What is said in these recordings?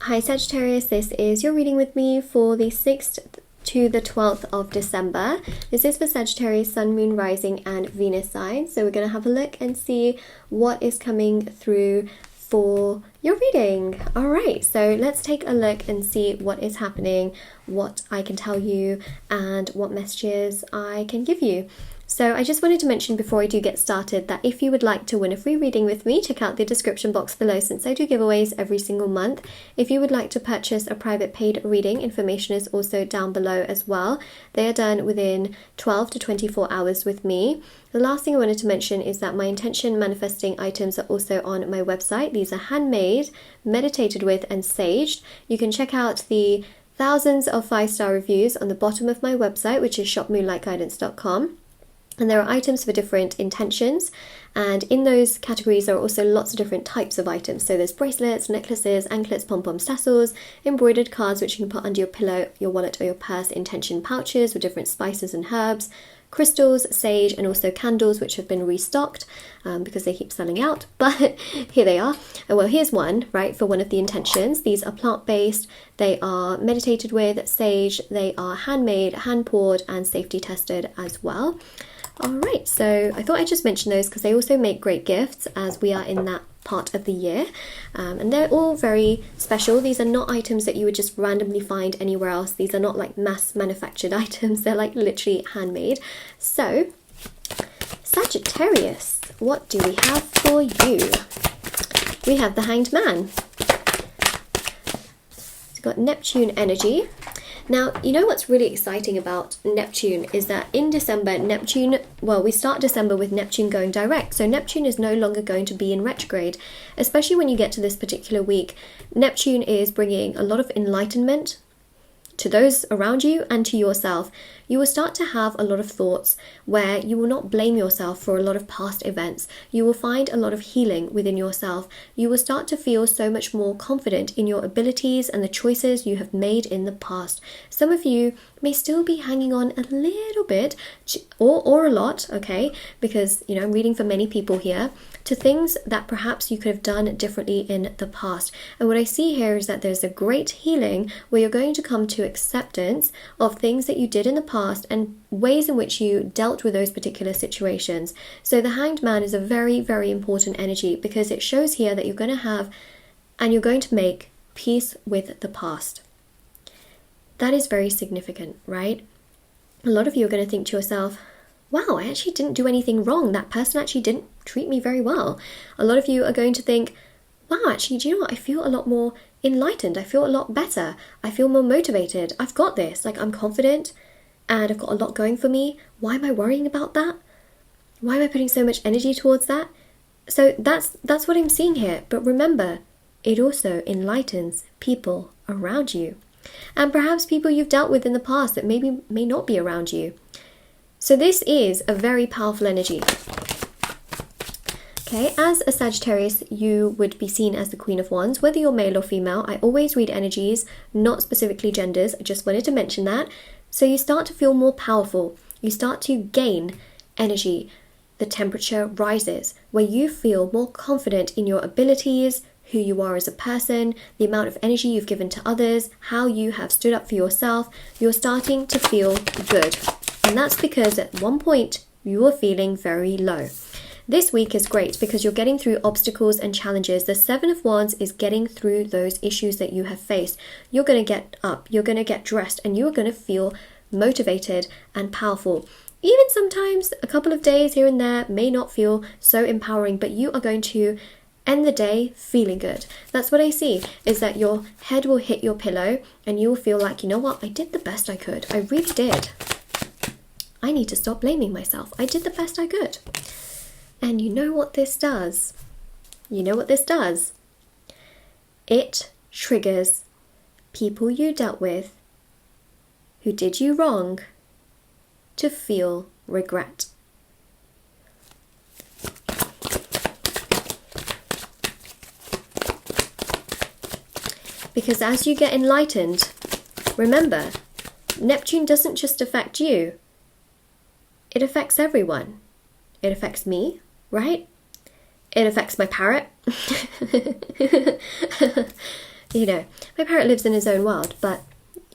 Hi Sagittarius, this is your reading with me for the 6th to the 12th of December. This is for Sagittarius, Sun, Moon, Rising and Venus signs. So we're going to have a look and see what is coming through for your reading. Alright, so let's take a look and see what is happening, what I can tell you and what messages I can give you. So I just wanted to mention before I do get started that if you would like to win a free reading with me, check out the description box below since I do giveaways every single month. If you would like to purchase a private paid reading, information is also down below as well. They are done within 12 to 24 hours with me. The last thing I wanted to mention is that my intention manifesting items are also on my website. These are handmade, meditated with and saged. You can check out the thousands of 5-star reviews on the bottom of my website, which is shopmoonlightguidance.com. And there are items for different intentions, and in those categories there are also lots of different types of items. So there's bracelets, necklaces, anklets, pom-poms, tassels, embroidered cards which you can put under your pillow, your wallet or your purse, intention pouches with different spices and herbs, crystals, sage, and also candles which have been restocked because they keep selling out, but here they are. And well, here's one, right, for one of the intentions. These are plant-based, they are meditated with, sage, they are handmade, hand-poured and safety tested as well. Alright, so I thought I'd just mention those because they also make great gifts as we are in that part of the year. And they're all very special. These are not items that you would just randomly find anywhere else. These are not like mass manufactured items. They're like literally handmade. So, Sagittarius, what do we have for you? We have the Hanged Man. It's got Neptune energy. Now, you know what's really exciting about Neptune is that in December, we start December with Neptune going direct. So Neptune is no longer going to be in retrograde, especially when you get to this particular week. Neptune is bringing a lot of enlightenment to those around you and to yourself. You will start to have a lot of thoughts where you will not blame yourself for a lot of past events. You will find a lot of healing within yourself. You will start to feel so much more confident in your abilities and the choices you have made in the past. Some of you may still be hanging on a little bit or a lot, okay, because, you know, I'm reading for many people here, to things that perhaps you could have done differently in the past. And what I see here is that there's a great healing where you're going to come to acceptance of things that you did in the past and ways in which you dealt with those particular situations. So the Hanged Man is a very, very important energy because it shows here that you're going to have and you're going to make peace with the past. That is very significant, right? A lot of you are going to think to yourself, wow, I actually didn't do anything wrong. That person actually didn't treat me very well. A lot of you are going to think, wow, actually, do you know what? I feel a lot more enlightened. I feel a lot better. I feel more motivated. I've got this. Like, I'm confident and I've got a lot going for me. Why am I worrying about that? Why am I putting so much energy towards that? So that's what I'm seeing here. But remember, it also enlightens people around you. And perhaps people you've dealt with in the past that maybe may not be around you. So this is a very powerful energy. Okay, as a Sagittarius, you would be seen as the Queen of Wands, whether you're male or female. I always read energies, not specifically genders. I just wanted to mention that. So you start to feel more powerful. You start to gain energy. The temperature rises, where you feel more confident in your abilities, who you are as a person, the amount of energy you've given to others, how you have stood up for yourself. You're starting to feel good. And that's because at one point you were feeling very low. This week is great because you're getting through obstacles and challenges. The Seven of Wands is getting through those issues that you have faced. You're going to get up, you're going to get dressed, and you're going to feel motivated and powerful. Even sometimes a couple of days here and there may not feel so empowering, but you are going to end the day feeling good. That's what I see, is that your head will hit your pillow and you will feel like, you know what, I did the best I could. I really did. I need to stop blaming myself. I did the best I could. And you know what this does? You know what this does? It triggers people you dealt with who did you wrong to feel regret. Because as you get enlightened, remember, Neptune doesn't just affect you. It affects everyone. It affects me, right? It affects my parrot. you know, my parrot lives in his own world, but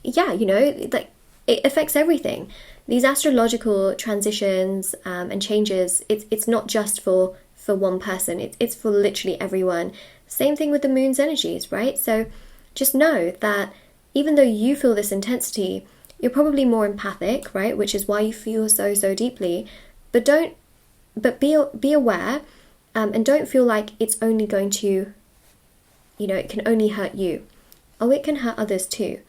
yeah, you know, like, it affects everything. These astrological transitions and changes, it's not just for one person, it's for literally everyone. Same thing with the moon's energies, right? So just know that even though you feel this intensity, you're probably more empathic, right? Which is why you feel so deeply. But be aware, and don't feel like it's only going to, you know, it can only hurt you. Oh, it can hurt others too.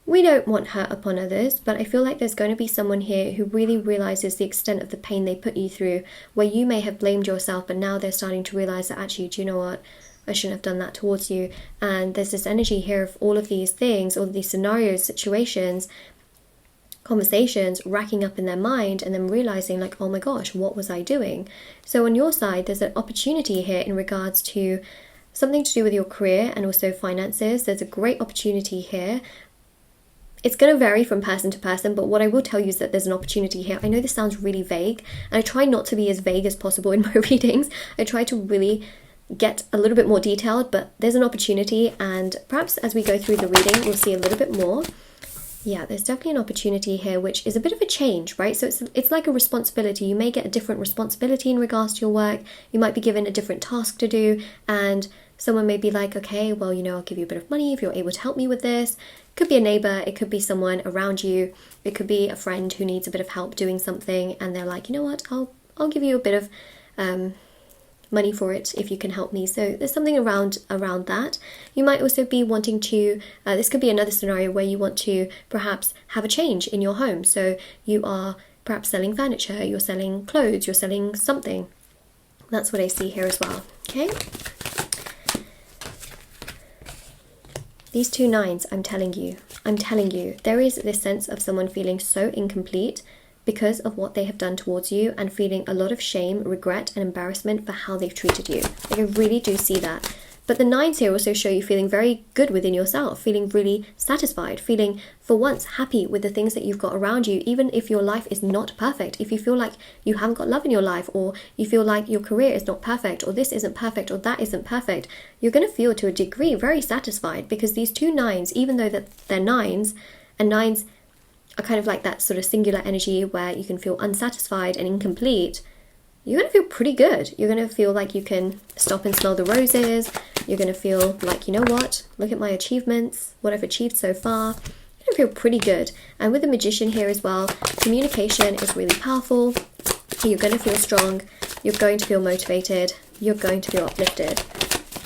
We don't want hurt upon others, but I feel like there's going to be someone here who really realizes the extent of the pain they put you through, where you may have blamed yourself, but now they're starting to realize that actually, do you know what? I shouldn't have done that towards you. And there's this energy here of all of these things, all of these scenarios, situations, conversations racking up in their mind, and then realizing like, oh my gosh, what was I doing? So on your side, there's an opportunity here in regards to something to do with your career and also finances. There's a great opportunity here. It's going to vary from person to person, but what I will tell you is that there's an opportunity here. I know this sounds really vague, and I try not to be as vague as possible in my readings. I try to really get a little bit more detailed, but there's an opportunity, and perhaps as we go through the reading, we'll see a little bit more. Yeah, there's definitely an opportunity here, which is a bit of a change, right? So it's like a responsibility. You may get a different responsibility in regards to your work. You might be given a different task to do, and someone may be like, okay, well, you know, I'll give you a bit of money if you're able to help me with this. It could be a neighbor, it could be someone around you, it could be a friend who needs a bit of help doing something, and they're like, you know what, I'll give you a bit of money for it if you can help me. So there's something around that. You might also be wanting to, this could be another scenario where you want to perhaps have a change in your home. So you are perhaps selling furniture, you're selling clothes, you're selling something. That's what I see here as well. Okay. These two nines, I'm telling you, there is this sense of someone feeling so incomplete because of what they have done towards you, and feeling a lot of shame, regret, and embarrassment for how they've treated you. Like, I really do see that. But the nines here also show you feeling very good within yourself, feeling really satisfied, feeling for once happy with the things that you've got around you, even if your life is not perfect. If you feel like you haven't got love in your life, or you feel like your career is not perfect, or this isn't perfect, or that isn't perfect, you're going to feel to a degree very satisfied, because these two nines, even though that they're nines, and nines are kind of like that sort of singular energy where you can feel unsatisfied and incomplete, you're going to feel pretty good. You're going to feel like you can stop and smell the roses. You're going to feel like, you know what, look at my achievements, what I've achieved so far. You're going to feel pretty good. And with the Magician here as well, communication is really powerful. You're going to feel strong. You're going to feel motivated. You're going to feel uplifted.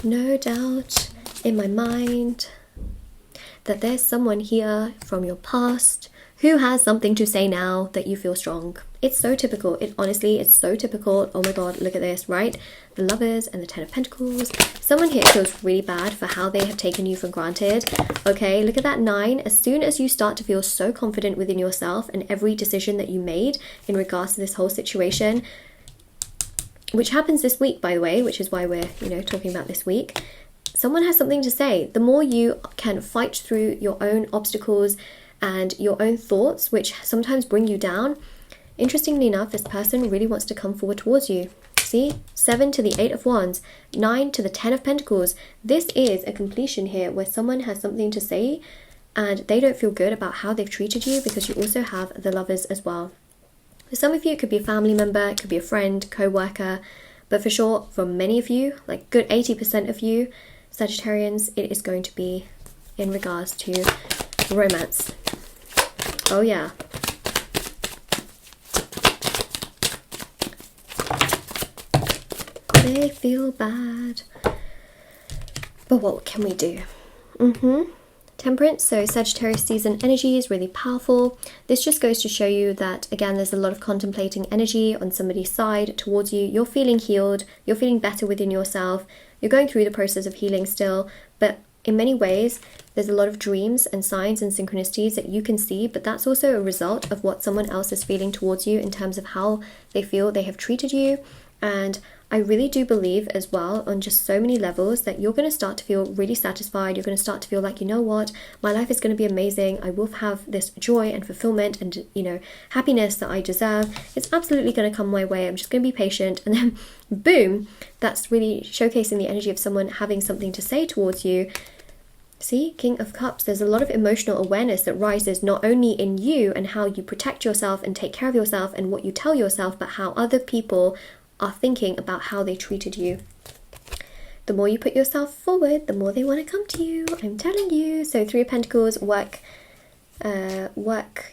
No doubt in my mind that there's someone here from your past who has something to say now that you feel strong. It's so typical. Honestly, it's so typical. Oh my god, look at this, right? The Lovers and the Ten of Pentacles. Someone here feels really bad for how they have taken you for granted. Okay, look at that 9. As soon as you start to feel so confident within yourself and every decision that you made in regards to this whole situation, which happens this week, by the way, which is why we're, you know, talking about this week, someone has something to say. The more you can fight through your own obstacles and your own thoughts, which sometimes bring you down, interestingly enough, this person really wants to come forward towards you. See? 7 to the 8 of Wands, 9 to the 10 of Pentacles. This is a completion here where someone has something to say and they don't feel good about how they've treated you, because you also have the Lovers as well. For some of you, it could be a family member, it could be a friend, co-worker, but for sure, for many of you, like good 80% of you, Sagittarians, it is going to be in regards to romance. Oh yeah. They feel bad. But what can we do? Temperance, so Sagittarius season energy is really powerful. This just goes to show you that, again, there's a lot of contemplating energy on somebody's side towards you. You're feeling healed. You're feeling better within yourself. You're going through the process of healing still, but in many ways, there's a lot of dreams and signs and synchronicities that you can see, but that's also a result of what someone else is feeling towards you in terms of how they feel they have treated you. And I really do believe as well, on just so many levels, that you're going to start to feel really satisfied. You're going to start to feel like, you know what, my life is going to be amazing. I will have this joy and fulfillment and, you know, happiness that I deserve. It's absolutely going to come my way. I'm just going to be patient. And then boom, that's really showcasing the energy of someone having something to say towards you. See, King of Cups, there's a lot of emotional awareness that rises not only in you and how you protect yourself and take care of yourself and what you tell yourself, but how other people are thinking about how they treated you. The more you put yourself forward, the more they want to come to you. I'm telling you. So 3 of Pentacles, work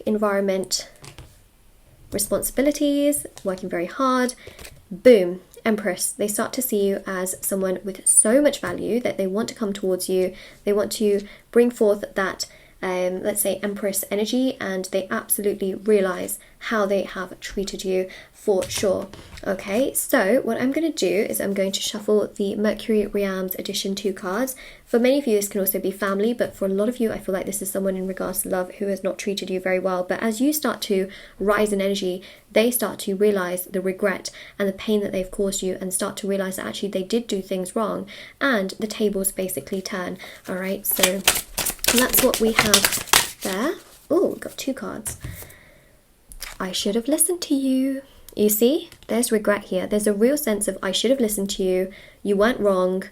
environment, responsibilities, working very hard. Boom, Empress. They start to see you as someone with so much value that they want to come towards you. They want to bring forth that let's say Empress energy, and they absolutely realize how they have treated you for sure. Okay, so what I'm going to do is I'm going to shuffle the Mercury Realms Edition 2 cards. For many of you this can also be family, but for a lot of you I feel like this is someone in regards to love who has not treated you very well. But as you start to rise in energy, they start to realize the regret and the pain that they've caused you, and start to realize that actually they did do things wrong, and the tables basically turn. All right, so that's what we have there. Oh, we've got 2 cards. I should have listened to you. You see, there's regret here. There's a real sense of I should have listened to you. You weren't wrong.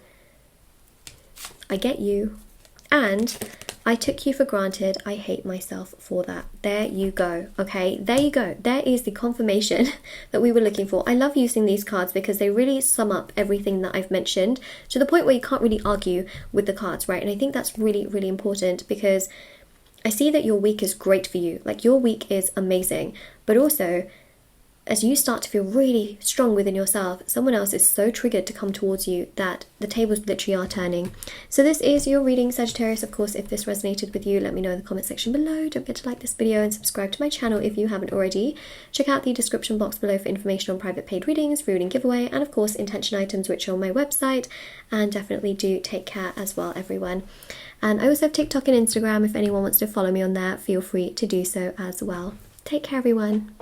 I get you. And I took you for granted. I hate myself for that. There you go. Okay, there you go. There is the confirmation that we were looking for. I love using these cards because they really sum up everything that I've mentioned to the point where you can't really argue with the cards, right? And I think that's really, really important, because I see that your week is great for you. Like, your week is amazing. But also, as you start to feel really strong within yourself, someone else is so triggered to come towards you that the tables literally are turning. So this is your reading, Sagittarius. Of course, if this resonated with you, let me know in the comment section below. Don't forget to like this video and subscribe to my channel if you haven't already. Check out the description box below for information on private paid readings, free reading giveaway, and of course intention items, which are on my website. And definitely do take care as well, everyone. And I also have TikTok and Instagram. If anyone wants to follow me on there, feel free to do so as well. Take care, everyone.